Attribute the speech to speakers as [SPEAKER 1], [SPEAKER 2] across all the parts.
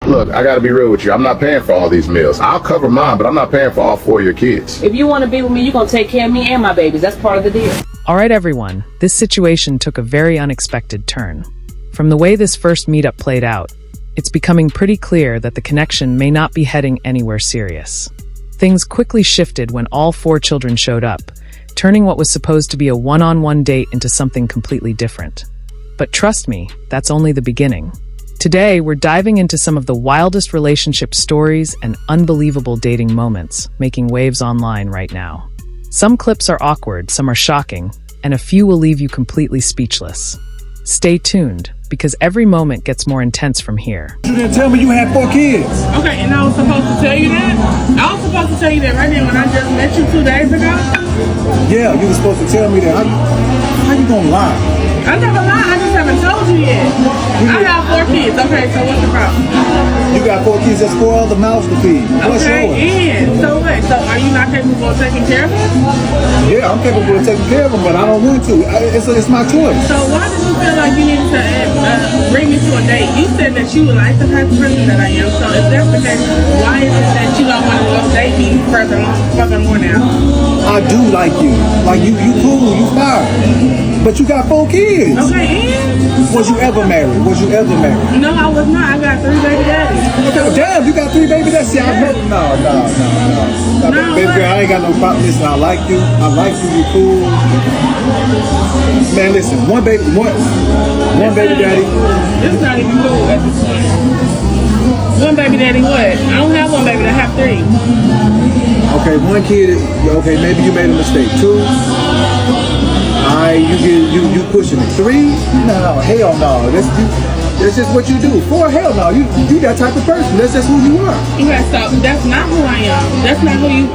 [SPEAKER 1] Look, I gotta be real with you. I'm not paying for all these meals. I'll cover mine, but I'm not paying for all 4 of your kids.
[SPEAKER 2] If you want to be with me, you're going to take care of me and my babies. That's part of the deal.
[SPEAKER 3] All right, everyone, this situation took a very unexpected turn. From the way this first meetup played out, it's becoming pretty clear that the connection may not be heading anywhere serious. Things quickly shifted when all 4 children showed up, turning what was supposed to be a one-on-one date into something completely different. But trust me, that's only the beginning. Today, we're diving into some of the wildest relationship stories and unbelievable dating moments making waves online right now. Some clips are awkward, some are shocking, and a few will leave you completely speechless. Stay tuned, because every moment gets more intense from here.
[SPEAKER 4] You didn't tell me you had 4 kids.
[SPEAKER 5] Okay, and I was supposed to tell you that? I was supposed to tell you that right there when I just met you 2 days ago?
[SPEAKER 4] Yeah, you were supposed to tell me that. How you gonna lie?
[SPEAKER 5] I never lied, I just haven't told you yet. I have 4 kids, okay, so what's the problem?
[SPEAKER 4] You got 4 kids, that's 4 other mouths to feed. What's
[SPEAKER 5] Okay,
[SPEAKER 4] yours?
[SPEAKER 5] and so what? So are you not capable of taking care of them?
[SPEAKER 4] Yeah, I'm capable of taking care of them, but I don't want to. It's my choice.
[SPEAKER 5] So why did you feel like you needed to bring me to a date? You said that you would like the type of person that I am, so if that's the case, why is it that you don't want to go date me furthermore now?
[SPEAKER 4] I do like you. Like you cool, you fine. But you got 4 kids.
[SPEAKER 5] Okay, and?
[SPEAKER 4] Was you ever married? Was you ever married?
[SPEAKER 5] No, I was not. I got 3 baby daddies.
[SPEAKER 4] Okay, damn, you got 3 baby daddies. See, I know. No. Baby girl, I ain't got no problem. Listen, I like you. You cool. Man, listen, one baby daddy.
[SPEAKER 5] It's not even cool at this point. One baby daddy what? I don't have 1 baby, I have 3.
[SPEAKER 4] Okay, 1 kid, okay, maybe you made a mistake. 2. You pushing it. 3? No, hell no. That's just what you do. 4, hell no. You that type of person. That's just who you are.
[SPEAKER 5] Okay, so that's not who I am. That's not who you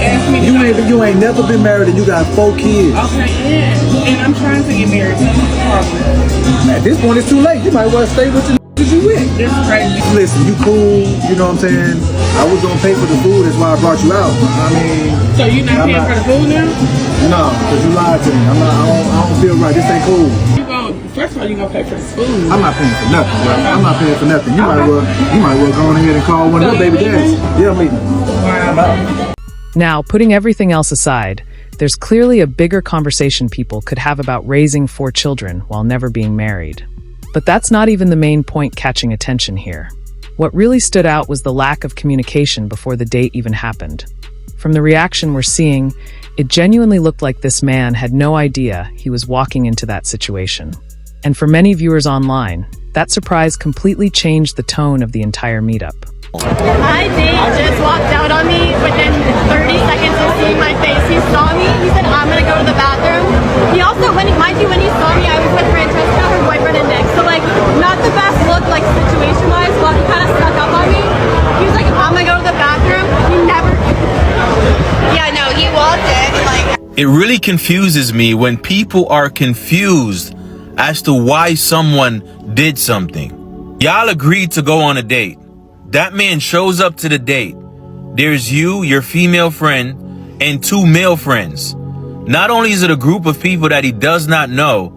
[SPEAKER 5] asked me to
[SPEAKER 4] You ain't never been married and you got 4 kids.
[SPEAKER 5] Okay, yeah. And I'm trying to get married.
[SPEAKER 4] At this point, it's too late. You might well stay with the you with.
[SPEAKER 5] It's crazy.
[SPEAKER 4] Listen, you cool. You know what I'm saying? I was gonna pay for the food. That's why I brought you out. I mean.
[SPEAKER 5] So you not paying for the food now?
[SPEAKER 4] No, because you lied to me. I don't feel right. This ain't cool.
[SPEAKER 5] First of all, you gonna pay for the food.
[SPEAKER 4] I'm not paying for nothing. I'm not paying for nothing. You might well go on ahead and call one of your baby daddies. Yeah, I'm leaving.
[SPEAKER 5] Wow.
[SPEAKER 3] Now, putting everything else aside, there's clearly a bigger conversation people could have about raising 4 children while never being married. But that's not even the main point catching attention here. What really stood out was the lack of communication before the date even happened. From the reaction we're seeing, it genuinely looked like this man had no idea he was walking into that situation. And for many viewers online, that surprise completely changed the tone of the entire meetup.
[SPEAKER 6] My date just walked out on me within 30 seconds of seeing my face. He saw me, he said, I'm gonna go to the bathroom. He also, when he saw me, I was with Francesca, her boyfriend, and Nick. So like, not the best look, like situation-wise, but he kind of snuck up on me. He was like, I'm gonna go to the bathroom. He never, yeah, no, he walked in, like.
[SPEAKER 7] It really confuses me when people are confused as to why someone did something. Y'all agreed to go on a date. That man shows up to the date. There's you, your female friend, and 2 male friends. Not only is it a group of people that he does not know,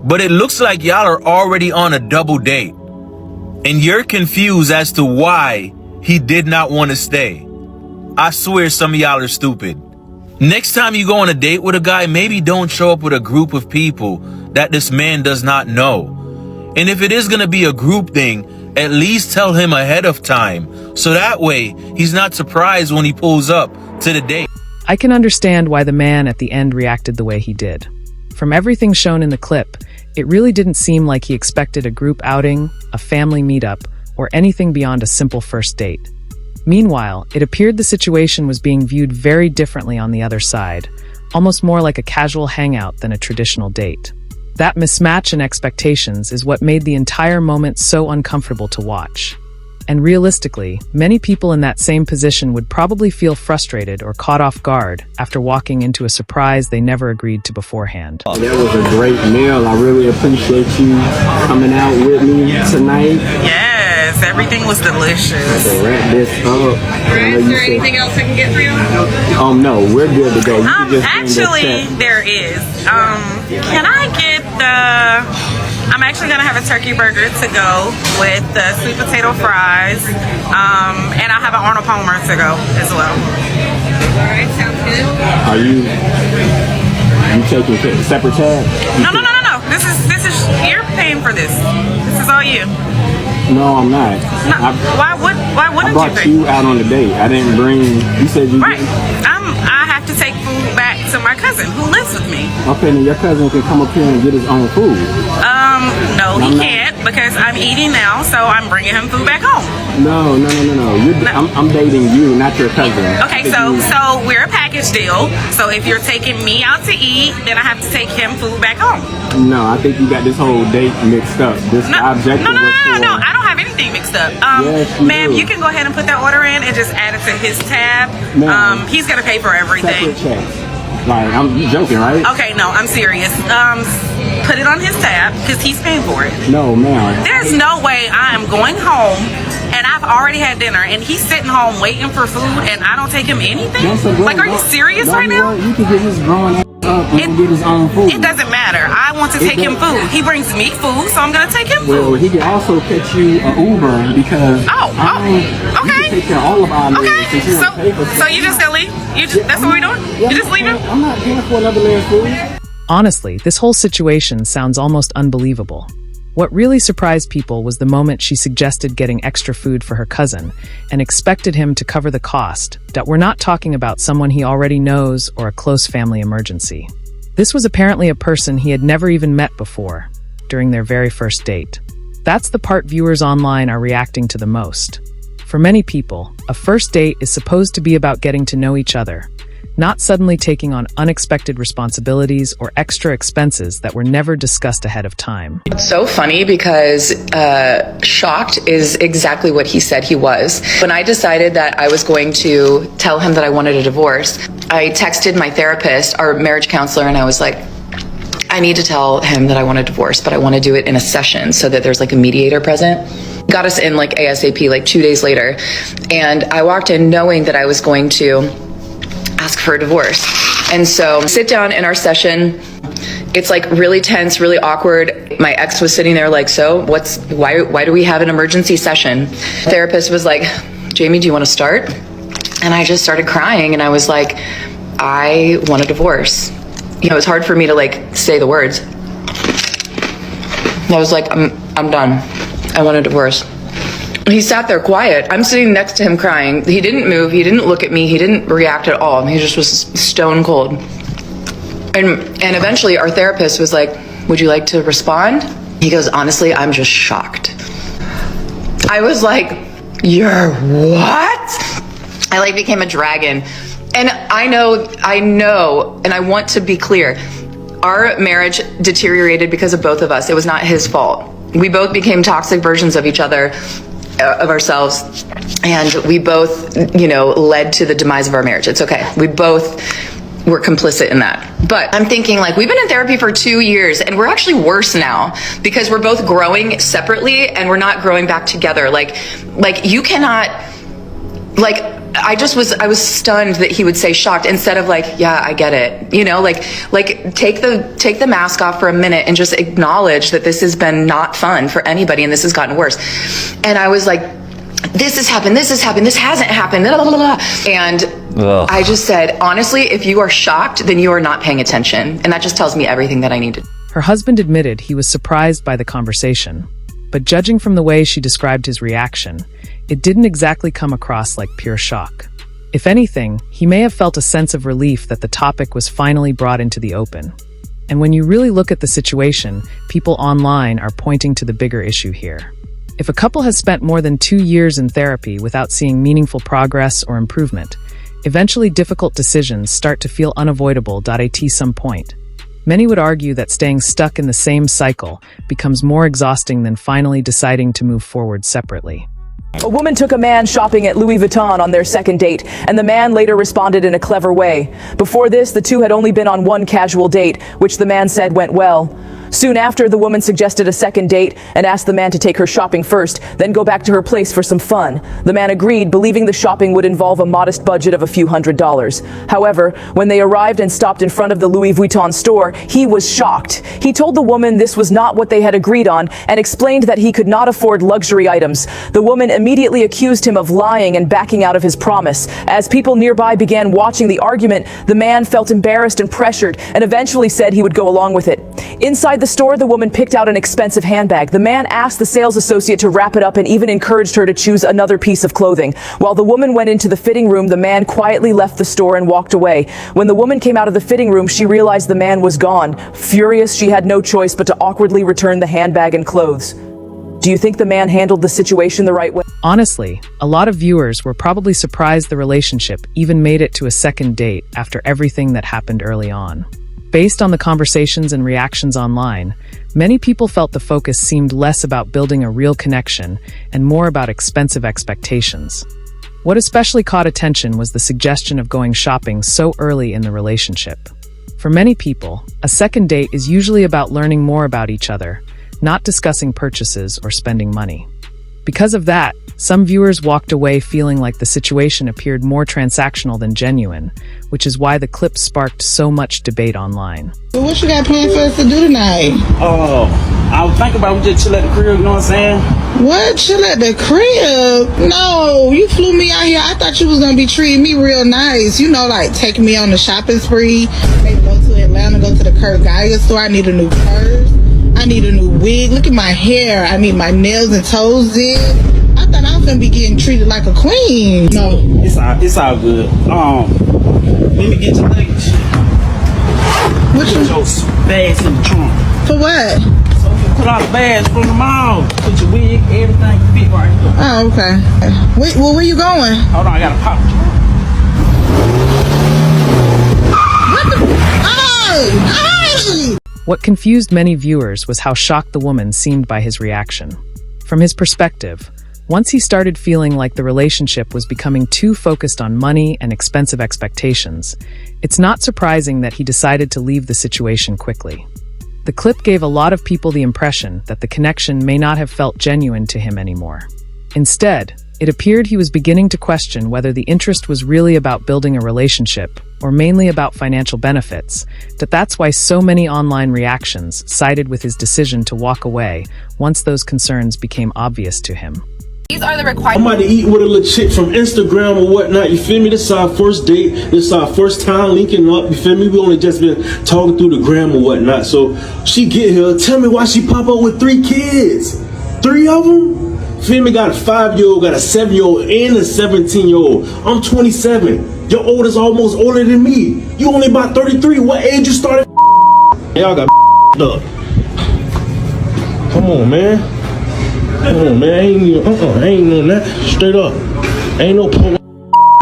[SPEAKER 7] but it looks like y'all are already on a double date. And you're confused as to why he did not want to stay. I swear some of y'all are stupid. Next time you go on a date with a guy, maybe don't show up with a group of people that this man does not know. And if it is going to be a group thing, at least tell him ahead of time, so that way he's not surprised when he pulls up to the date.
[SPEAKER 3] I can understand why the man at the end reacted the way he did. From everything shown in the clip, it really didn't seem like he expected a group outing, a family meetup, or anything beyond a simple first date. Meanwhile, it appeared the situation was being viewed very differently on the other side, almost more like a casual hangout than a traditional date. That mismatch in expectations is what made the entire moment so uncomfortable to watch. And realistically, many people in that same position would probably feel frustrated or caught off guard after walking into a surprise they never agreed to beforehand.
[SPEAKER 8] That was a great meal. I really appreciate you coming out with me tonight.
[SPEAKER 9] Yes, everything was delicious.
[SPEAKER 8] To wrap this up.
[SPEAKER 9] Is there anything else I can get for you?
[SPEAKER 8] No, we're good to go.
[SPEAKER 9] Actually, there is. Can I get the I'm actually gonna have a turkey burger to go with the sweet potato fries, and I'll have an Arnold Palmer to go as well. All right, sounds good.
[SPEAKER 8] Are you taking separate tab?
[SPEAKER 9] No. This is you're paying for this. This is all you.
[SPEAKER 8] No, I'm not.
[SPEAKER 9] No, why wouldn't
[SPEAKER 8] I brought
[SPEAKER 9] you?
[SPEAKER 8] you out on a date. I didn't bring. You said you.
[SPEAKER 9] Right. I have to take food back to my cousin who lives with me.
[SPEAKER 8] Okay, then your cousin can come up here and get his own food.
[SPEAKER 9] No, he can't because I'm eating now, so I'm bringing him food back home.
[SPEAKER 8] No. I'm dating you, not your cousin.
[SPEAKER 9] Okay, so we're a package deal. So if you're taking me out to eat, then I have to take him food back home.
[SPEAKER 8] No, I think you got this whole date mixed up. This objective
[SPEAKER 9] No.
[SPEAKER 8] was for...
[SPEAKER 9] I don't have anything mixed up.
[SPEAKER 8] Yes,
[SPEAKER 9] ma'am,
[SPEAKER 8] do.
[SPEAKER 9] you can go ahead and put that order in and just add it to his tab.
[SPEAKER 8] Ma'am,
[SPEAKER 9] He's gonna pay for everything.
[SPEAKER 8] Separate checks. Like, you joking, right?
[SPEAKER 9] Okay, no, I'm serious. Put it on his tab because he's paying for it.
[SPEAKER 8] No, ma'am.
[SPEAKER 9] There's no way I am going home and I've already had dinner and he's sitting home waiting for food and I don't take him anything? Like, are you serious right now?
[SPEAKER 8] You can get his grown ass up and get his own food.
[SPEAKER 9] It doesn't matter. I want to take him food. He brings me food, so I'm going to take him food.
[SPEAKER 8] Well, he can also catch you an Uber because
[SPEAKER 9] okay.
[SPEAKER 8] You can take care of all of our meals since you don't pay for
[SPEAKER 9] So you just gonna leave? That's what we're doing? You just leaving?
[SPEAKER 8] I'm not paying for another man's food.
[SPEAKER 3] Honestly, this whole situation sounds almost unbelievable. What really surprised people was the moment she suggested getting extra food for her cousin and expected him to cover the cost, that we're not talking about someone he already knows or a close family emergency. This was apparently a person he had never even met before, during their very first date. That's the part viewers online are reacting to the most. For many people, a first date is supposed to be about getting to know each other, not suddenly taking on unexpected responsibilities or extra expenses that were never discussed ahead of time.
[SPEAKER 10] It's so funny because shocked is exactly what he said he was. When I decided that I was going to tell him that I wanted a divorce, I texted my therapist, our marriage counselor, and I was like, I need to tell him that I want a divorce, but I want to do it in a session so that there's like a mediator present. Got us in like ASAP, like 2 days later. And I walked in knowing that I was going to ask for a divorce. And so sit down in our session. It's like really tense, really awkward. My ex was sitting there like, so why do we have an emergency session? The therapist was like, Jamie, do you want to start? And I just started crying and I was like, I want a divorce. You know, it's hard for me to like say the words. I was like, I'm done. I want a divorce. He sat there quiet. I'm sitting next to him crying. He didn't move. He didn't look at me. He didn't react at all. He just was stone cold. And eventually our therapist was like, would you like to respond? He goes, honestly, I'm just shocked. I was like, you're what? I like became a dragon. And I know, and I want to be clear, our marriage deteriorated because of both of us. It was not his fault. We both became toxic versions of each other, of ourselves, and we both, led to the demise of our marriage. It's okay. We both were complicit in that. But I'm thinking like, we've been in therapy for 2 years and we're actually worse now because we're both growing separately and we're not growing back together. Like you cannot, I was stunned that he would say shocked instead of like, yeah, I get it. Take the mask off for a minute and just acknowledge that this has been not fun for anybody and this has gotten worse. And I was like, this has happened, this hasn't happened, blah, blah, blah. And I just said, honestly, if you are shocked, then you are not paying attention. And that just tells me everything that I need to.
[SPEAKER 3] Her husband admitted he was surprised by the conversation, but judging from the way she described his reaction, it didn't exactly come across like pure shock. If anything, he may have felt a sense of relief that the topic was finally brought into the open. And when you really look at the situation, people online are pointing to the bigger issue here. If a couple has spent more than 2 years in therapy without seeing meaningful progress or improvement, eventually difficult decisions start to feel unavoidable at some point. Many would argue that staying stuck in the same cycle becomes more exhausting than finally deciding to move forward separately.
[SPEAKER 11] A woman took a man shopping at Louis Vuitton on their second date, and the man later responded in a clever way. Before this, the two had only been on one casual date, which the man said went well. Soon after, the woman suggested a second date and asked the man to take her shopping first, then go back to her place for some fun. The man agreed, believing the shopping would involve a modest budget of a few $100s. However, when they arrived and stopped in front of the Louis Vuitton store, he was shocked. He told the woman this was not what they had agreed on and explained that he could not afford luxury items. The woman immediately accused him of lying and backing out of his promise. As people nearby began watching the argument, the man felt embarrassed and pressured and eventually said he would go along with it. Inside the store, the woman picked out an expensive handbag. The man asked the sales associate to wrap it up and even encouraged her to choose another piece of clothing. While the woman went into the fitting room, the man quietly left the store and walked away. When the woman came out of the fitting room, she realized the man was gone. Furious, she had no choice but to awkwardly return the handbag and clothes. Do you think the man handled the situation the right way?
[SPEAKER 3] Honestly, a lot of viewers were probably surprised the relationship even made it to a second date after everything that happened early on. Based on the conversations and reactions online, many people felt the focus seemed less about building a real connection and more about expensive expectations. What especially caught attention was the suggestion of going shopping so early in the relationship. For many people, a second date is usually about learning more about each other, not discussing purchases or spending money. Because of that, some viewers walked away feeling like the situation appeared more transactional than genuine, which is why the clip sparked so much debate online.
[SPEAKER 12] So what you got planned for us to do tonight?
[SPEAKER 8] I was thinking about we just chill at the crib, you know what I'm saying?
[SPEAKER 12] What? Chill at the crib? No, you flew me out here. I thought you was gonna be treating me real nice. You know, like taking me on the shopping spree. Maybe go to Atlanta, go to the Kurt Geiger store. I need a new purse. I need a new wig. Look at my hair. I need my nails and toes in. I thought I was gonna be getting treated like a queen. No,
[SPEAKER 8] It's all good. Let me get your luggage.
[SPEAKER 12] what you?
[SPEAKER 8] Your bags in the trunk.
[SPEAKER 12] For what?
[SPEAKER 8] So you put all the bags from the mall. Put your wig, everything you fit right here.
[SPEAKER 12] Oh, okay. Wait, well, where you going?
[SPEAKER 8] Hold on, I gotta pop.
[SPEAKER 12] What the? Oh! Hey!
[SPEAKER 3] What confused many viewers was how shocked the woman seemed by his reaction. From his perspective, once he started feeling like the relationship was becoming too focused on money and expensive expectations, it's not surprising that he decided to leave the situation quickly. The clip gave a lot of people the impression that the connection may not have felt genuine to him anymore. Instead, it appeared he was beginning to question whether the interest was really about building a relationship or mainly about financial benefits. That's why so many online reactions sided with his decision to walk away once those concerns became obvious to him.
[SPEAKER 9] These are the requirements.
[SPEAKER 13] I'm about to eat with a little chick from Instagram or whatnot, you feel me? This is our first date, this is our first time linking up, you feel me? We only just been talking through the gram or whatnot. So she get here, tell me why she pop up with 3 kids. 3 of them? Feel me? Got a 5-year-old, got a 7-year-old, and a 17-year-old. I'm 27. Your oldest almost older than me. You only about 33. What age you started? Y'all got up. Come on, man. Come on, man. I ain't doing that. Straight up. Ain't no pole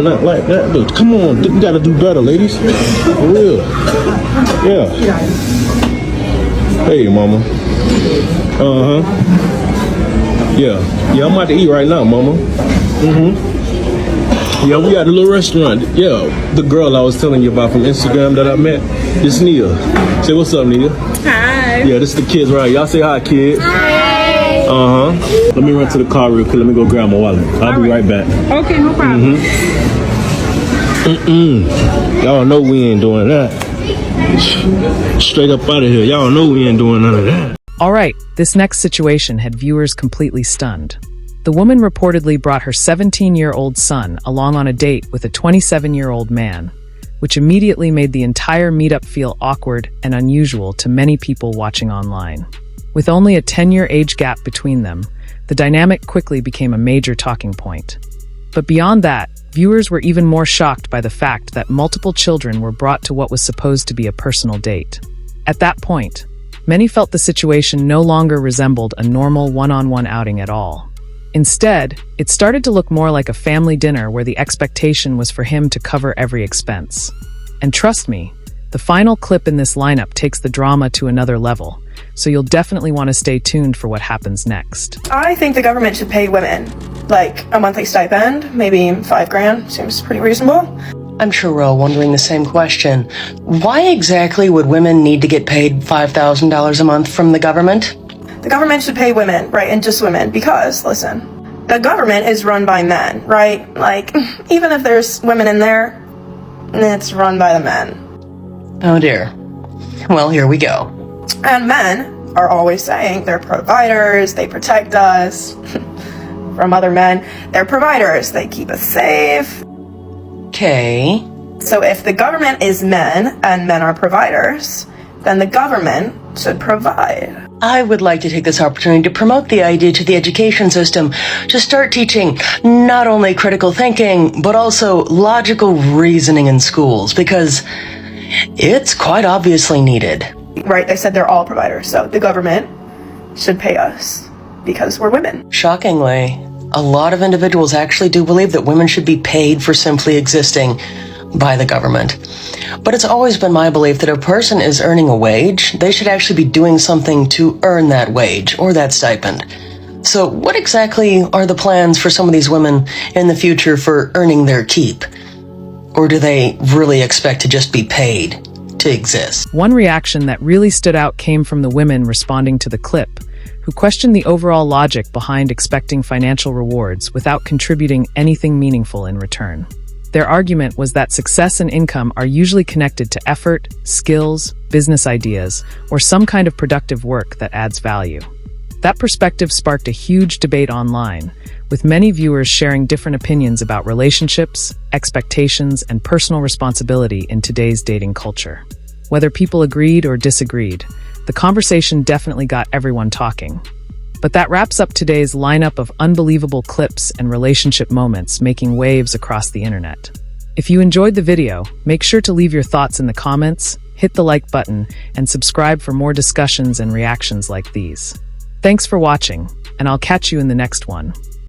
[SPEAKER 13] not like that. But come on, we gotta do better, ladies. For real. Yeah. Hey, mama. Yeah, I'm about to eat right now, mama. Yeah, we at a little restaurant. Yeah, the girl I was telling you about from Instagram that I met, this Nia. Say what's up, Nia.
[SPEAKER 5] Hi.
[SPEAKER 13] Yeah, this is the kids right. Y'all say hi, kids.
[SPEAKER 5] Hi.
[SPEAKER 13] Let me run to the car real quick. Let me go grab my wallet. I'll be right back.
[SPEAKER 5] Okay, no problem.
[SPEAKER 13] Y'all know we ain't doing that. Straight up out of here. Y'all know we ain't doing none of that.
[SPEAKER 3] All right, this next situation had viewers completely stunned. The woman reportedly brought her 17-year-old son along on a date with a 27-year-old man, which immediately made the entire meetup feel awkward and unusual to many people watching online. With only a 10-year age gap between them, the dynamic quickly became a major talking point. But beyond that, viewers were even more shocked by the fact that multiple children were brought to what was supposed to be a personal date. At that point, many felt the situation no longer resembled a normal one-on-one outing at all. Instead, it started to look more like a family dinner where the expectation was for him to cover every expense. And trust me, the final clip in this lineup takes the drama to another level, so you'll definitely want to stay tuned for what happens next.
[SPEAKER 14] I think the government should pay women, like a monthly stipend, maybe $5 grand, seems pretty reasonable. I'm sure we're all wondering the same question. Why exactly would women need to get paid $5,000 a month from the government?
[SPEAKER 15] The government should pay women, right, and just women, because, listen, the government is run by men, right? Like, even if there's women in there, it's run by the men.
[SPEAKER 14] Oh dear. Well, here we go.
[SPEAKER 15] And men are always saying they're providers, they protect us from other men. They're providers, they keep us safe.
[SPEAKER 14] Okay.
[SPEAKER 15] So if the government is men and men are providers, then the government should provide.
[SPEAKER 14] I would like to take this opportunity to promote the idea to the education system to start teaching not only critical thinking, but also logical reasoning in schools, because it's quite obviously needed.
[SPEAKER 15] Right, they said they're all providers, so the government should pay us because we're women.
[SPEAKER 14] Shockingly, a lot of individuals actually do believe that women should be paid for simply existing by the government. But it's always been my belief that if a person is earning a wage, they should actually be doing something to earn that wage or that stipend. So what exactly are the plans for some of these women in the future for earning their keep? Or do they really expect to just be paid to exist?
[SPEAKER 3] One reaction that really stood out came from the women responding to the clip, who questioned the overall logic behind expecting financial rewards without contributing anything meaningful in return. Their argument was that success and income are usually connected to effort, skills, business ideas, or some kind of productive work that adds value. That perspective sparked a huge debate online, with many viewers sharing different opinions about relationships, expectations, and personal responsibility in today's dating culture. Whether people agreed or disagreed, the conversation definitely got everyone talking. But that wraps up today's lineup of unbelievable clips and relationship moments making waves across the internet. If you enjoyed the video, make sure to leave your thoughts in the comments, hit the like button, and subscribe for more discussions and reactions like these. Thanks for watching, and I'll catch you in the next one.